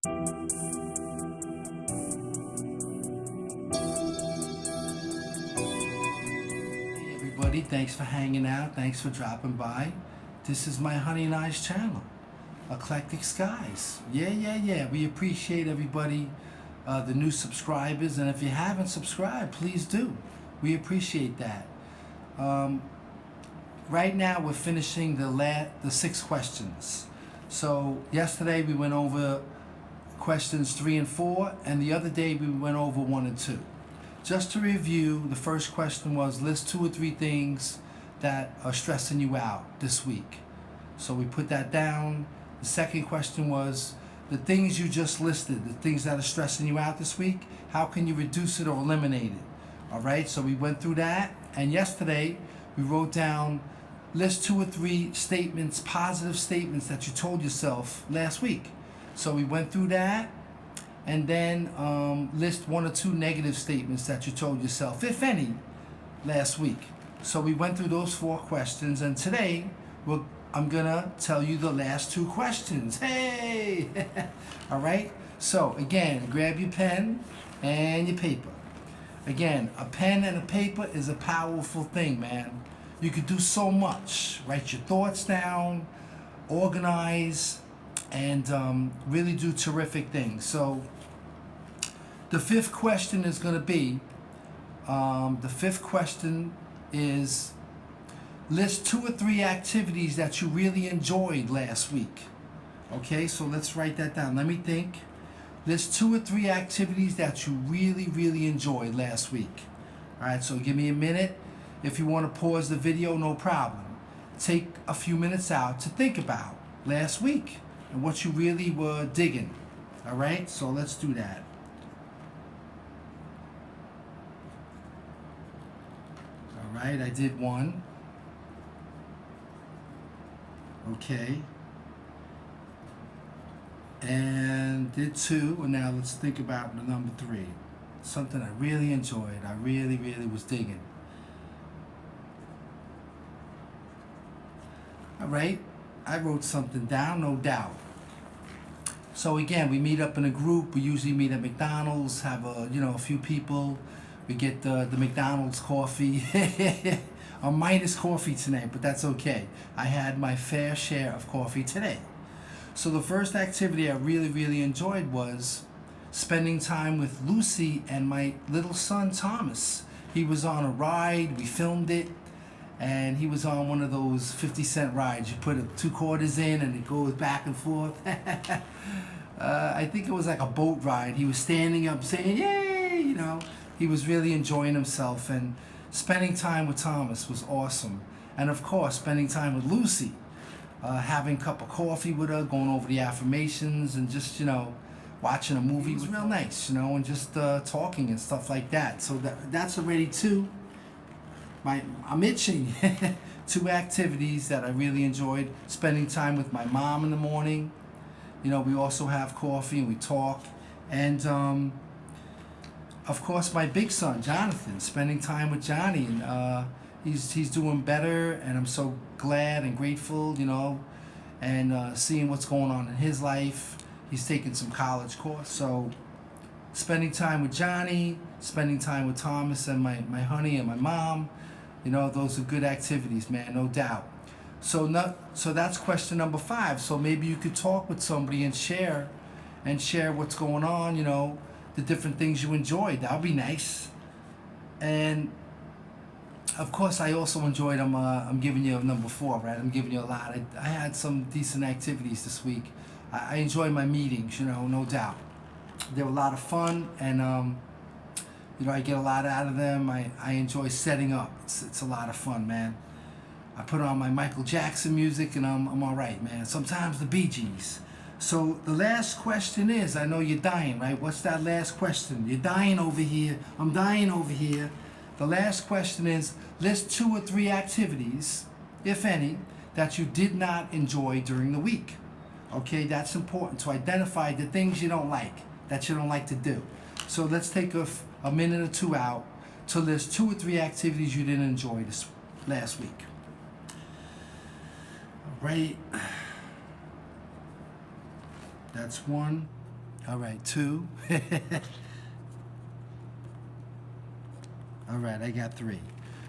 Hey everybody, thanks for hanging out, thanks for dropping by. This is my Honey and I's channel, Eclectic Skies. Yeah. We appreciate everybody, the new subscribers, and if you haven't subscribed, please do. We appreciate that. Right now we're finishing the 6 questions. So yesterday we went over questions 3 and 4, and the other day we went over 1 and 2. Just to review, the first question was list 2 or 3 things that are stressing you out this week. So we put that down. The second question was the things you just listed, the things that are stressing you out this week, how can you reduce it or eliminate it? All right, so we went through that. And yesterday we wrote down list 2 or 3 statements, positive statements that you told yourself last week. So we went through that. And then list 1 or 2 negative statements that you told yourself, if any, last week. So we went through those 4 questions, and today I'm gonna tell you the last 2 questions. Hey! All right? So again, grab your pen and your paper. Again, a pen and a paper is a powerful thing, man. You could do so much. Write your thoughts down, organize, and really do terrific things. So the 5th question is going to be, the 5th question is list 2 or 3 activities that you really enjoyed last week. Okay, so let's write that down. Let me think. List 2 or 3 activities that you really enjoyed last week. All right, so give me a minute. If you want to pause the video, no problem. Take a few minutes out to think about last week and what you really were digging. All right, so let's do that. All right, I did 1. Okay. And did 2, and now let's think about the number 3. Something I really enjoyed, I really was digging. All right, I wrote something down, no doubt. So again, we meet up in a group. We usually meet at McDonald's, have a few people. We get the McDonald's coffee. I'm minus coffee tonight, but that's okay. I had my fair share of coffee today. So the first activity I really enjoyed was spending time with Lucy and my little son Thomas. He was on a ride, we filmed it, and he was on one of those 50-cent rides. You put 2 quarters in and it goes back and forth. I think it was like a boat ride. He was standing up saying, yay, He was really enjoying himself, and spending time with Thomas was awesome. And of course, spending time with Lucy, having a cup of coffee with her, going over the affirmations, and just, watching a movie was real nice, and just talking and stuff like that. So that's already 2. I'm itching. 2 activities that I really enjoyed. Spending time with my mom in the morning. We also have coffee and we talk. And of course my big son, Jonathan, spending time with Johnny. And he's doing better, and I'm so glad and grateful, and seeing what's going on in his life. He's taking some college course. So spending time with Johnny, spending time with Thomas and my honey and my mom. Those are good activities, man, no doubt. So that's question number 5. So maybe you could talk with somebody and share what's going on, the different things you enjoyed. That would be nice. And of course, I also enjoyed, I'm giving you number 4, right? I'm giving you a lot. I had some decent activities this week. I enjoyed my meetings, no doubt. They were a lot of fun, and I get a lot out of them. I enjoy setting up. It's a lot of fun, man. I put on my Michael Jackson music, and I'm all right, man. Sometimes the Bee Gees. So the last question is, I know you're dying, right? What's that last question? You're dying over here. I'm dying over here. The last question is, list 2 or 3 activities, if any, that you did not enjoy during the week. Okay, that's important to identify the things you don't like, that you don't like to do. So let's take a minute or 2 out to list 2 or 3 activities you didn't enjoy this last week. All right. That's 1. All right, 2. All right, I got 3.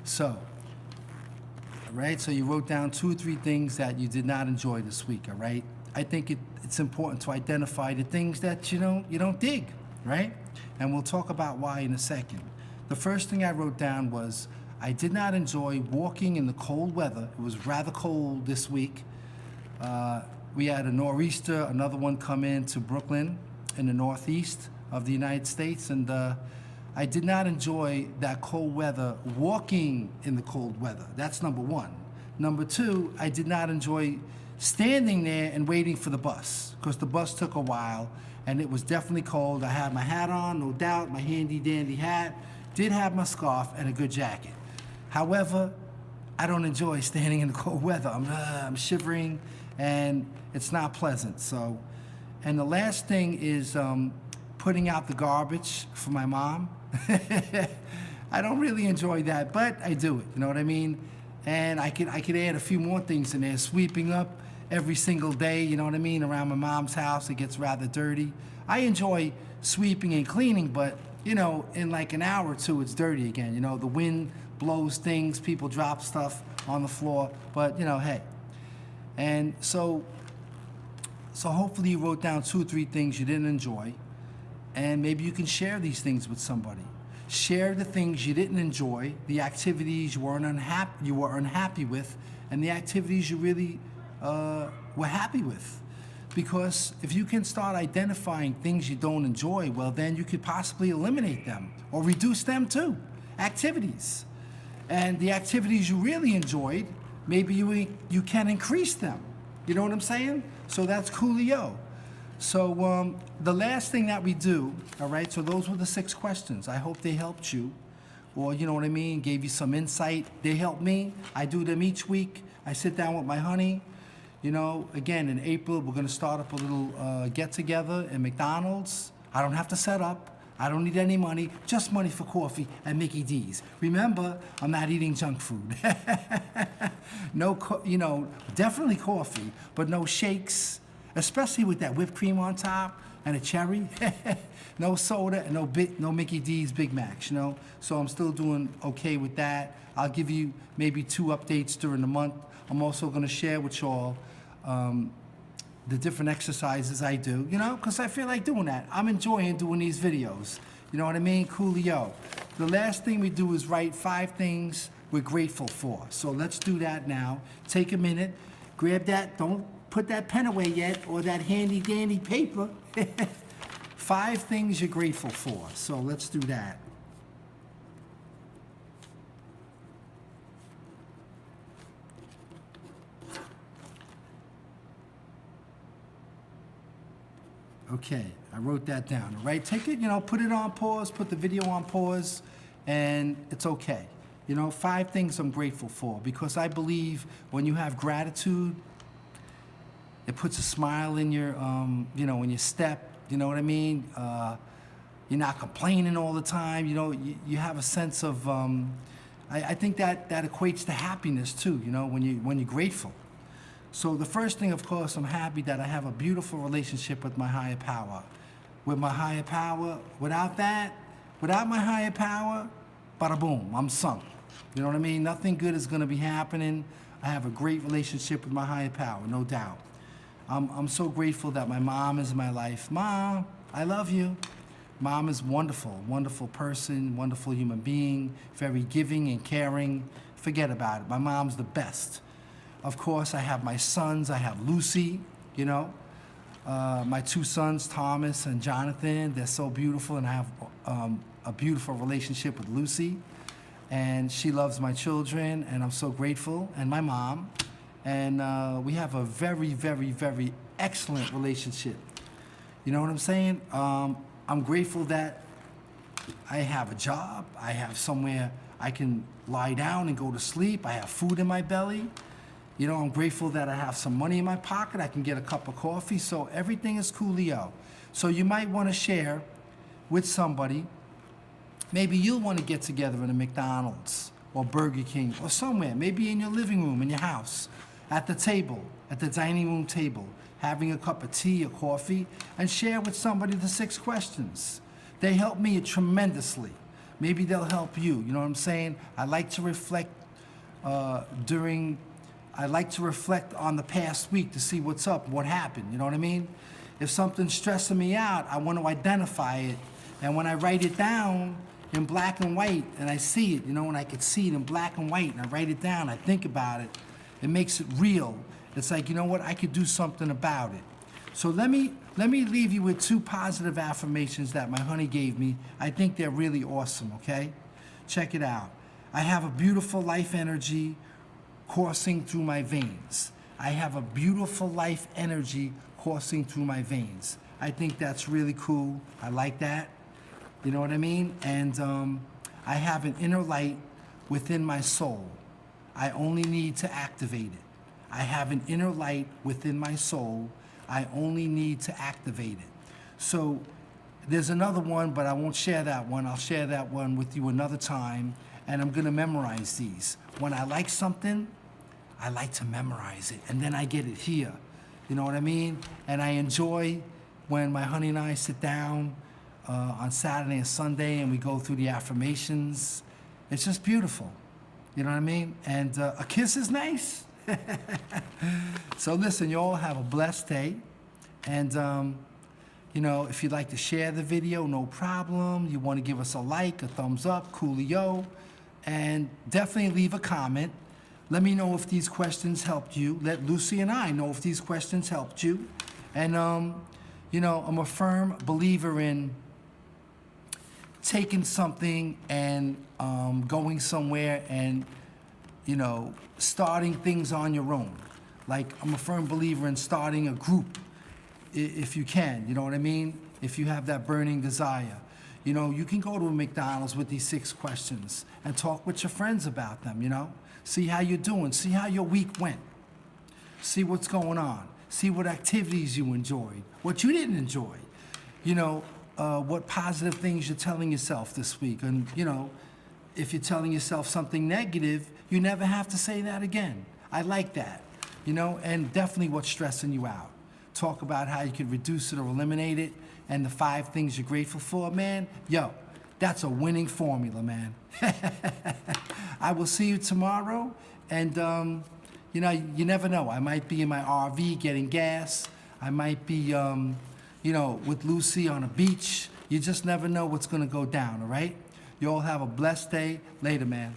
So, all right, so you wrote down 2 or 3 things that you did not enjoy this week, all right? I think it's important to identify the things that you don't dig, right? And we'll talk about why in a second. The first thing I wrote down was I did not enjoy walking in the cold weather. It was rather cold this week. We had a nor'easter, another one come into Brooklyn in the northeast of the United States, and I did not enjoy that cold weather, walking in the cold weather. That's number 1. Number 2, I did not enjoy standing there and waiting for the bus, because the bus took a while and it was definitely cold. I had my hat on, no doubt, my handy dandy hat, did have my scarf and a good jacket. However, I don't enjoy standing in the cold weather. I'm shivering and it's not pleasant. So, and the last thing is putting out the garbage for my mom. I don't really enjoy that, but I do it, you know what I mean? And I could add a few more things in there. Sweeping up every single day, you know what I mean? Around my mom's house, it gets rather dirty. I enjoy sweeping and cleaning, but you know, in like an hour or 2, it's dirty again. You know, the wind blows things, people drop stuff on the floor, but you know, hey. And so hopefully you wrote down 2 or 3 things you didn't enjoy, and maybe you can share these things with somebody. Share the things you didn't enjoy, the activities you were unhappy with, and the activities you really were happy with. Because if you can start identifying things you don't enjoy, well, then you could possibly eliminate them or reduce them too. Activities. And the activities you really enjoyed, maybe you can increase them. You know what I'm saying? So that's coolio. So the last thing that we do, all right, so those were the 6 questions. I hope they helped you, or you know what I mean, gave you some insight. They help me. I do them each week. I sit down with my honey. You know, again, in April, we're gonna start up a little get-together in McDonald's. I don't have to set up. I don't need any money, just money for coffee and Mickey D's. Remember, I'm not eating junk food. No, definitely coffee, but no shakes, especially with that whipped cream on top and a cherry. No soda and no Mickey D's Big Macs, you know? So I'm still doing okay with that. I'll give you maybe 2 updates during the month. I'm also gonna share with y'all the different exercises I do, you know, because I feel like doing that. I'm enjoying doing these videos. You know what I mean? Coolio. The last thing we do is write 5 things we're grateful for. So let's do that now. Take a minute, grab that, don't put that pen away yet, or that handy dandy paper. 5 things you're grateful for. So let's do that. Okay, I wrote that down, all right? Take it, you know, put it on pause, put the video on pause, and it's okay. You know, 5 things I'm grateful for, because I believe when you have gratitude, it puts a smile in your, you know, in your step, you know what I mean? You're not complaining all the time, you know, you have a sense of, I think that equates to happiness too, you know, when you're grateful. So the first thing, of course, I'm happy that I have a beautiful relationship with my higher power. With my higher power, without my higher power, bada boom, I'm sunk. You know what I mean? Nothing good is gonna be happening. I have a great relationship with my higher power, no doubt. I'm so grateful that my mom is in my life. Mom, I love you. Mom is wonderful, wonderful person, wonderful human being, very giving and caring. Forget about it, my mom's the best. Of course, I have my sons. I have Lucy, you know. My 2 sons, Thomas and Jonathan, they're so beautiful, and I have a beautiful relationship with Lucy. And she loves my children, and I'm so grateful, and my mom. And we have a very, very, very excellent relationship. You know what I'm saying? I'm grateful that I have a job. I have somewhere I can lie down and go to sleep. I have food in my belly. You know, I'm grateful that I have some money in my pocket. I can get a cup of coffee. So everything is coolio. So you might want to share with somebody. Maybe you'll want to get together in a McDonald's or Burger King or somewhere. Maybe in your living room, in your house, at the table, at the dining room table. having a cup of tea or coffee, and share with somebody the 6 questions. They help me tremendously. Maybe they'll help you, you know what I'm saying? I like to reflect on the past week to see what's up, what happened, you know what I mean? If something's stressing me out, I want to identify it. And when I write it down in black and white, and I see it, you know, and I can see it in black and white, and I write it down, I think about it, it makes it real. It's like, you know what, I could do something about it. So let me leave you with 2 positive affirmations that my honey gave me. I think they're really awesome, okay? Check it out. I have a beautiful life energy coursing through my veins. I have a beautiful life energy coursing through my veins. I think that's really cool. I like that. You know what I mean? And I have an inner light within my soul. I only need to activate it. I have an inner light within my soul. I only need to activate it. So there's another one, but I won't share that one. I'll share that one with you another time, and I'm gonna memorize these. When I like something, I like to memorize it, and then I get it here. You know what I mean? And I enjoy when my honey and I sit down on Saturday and Sunday and we go through the affirmations. It's just beautiful. You know what I mean? And a kiss is nice. So listen, you all have a blessed day. And, you know, if you'd like to share the video, no problem. You want to give us a like, a thumbs up, coolio. And definitely leave a comment. Let me know if these questions helped you. Let Lucy and I know if these questions helped you. And, you know, I'm a firm believer in taking something and going somewhere and, you know, starting things on your own. Like, I'm a firm believer in starting a group if you can, you know what I mean? If you have that burning desire. You know, you can go to a McDonald's with these 6 questions and talk with your friends about them, you know? See how you're doing. See how your week went. See what's going on. See what activities you enjoyed, what you didn't enjoy. You know, what positive things you're telling yourself this week. And, you know, if you're telling yourself something negative, you never have to say that again. I like that, you know, and definitely what's stressing you out. Talk about how you can reduce it or eliminate it, and the 5 things you're grateful for, man. Yo, that's a winning formula, man. I will see you tomorrow, and you know, you never know. I might be in my RV getting gas. I might be, you know, with Lucy on a beach. You just never know what's gonna go down, all right? You all have a blessed day. Later, man.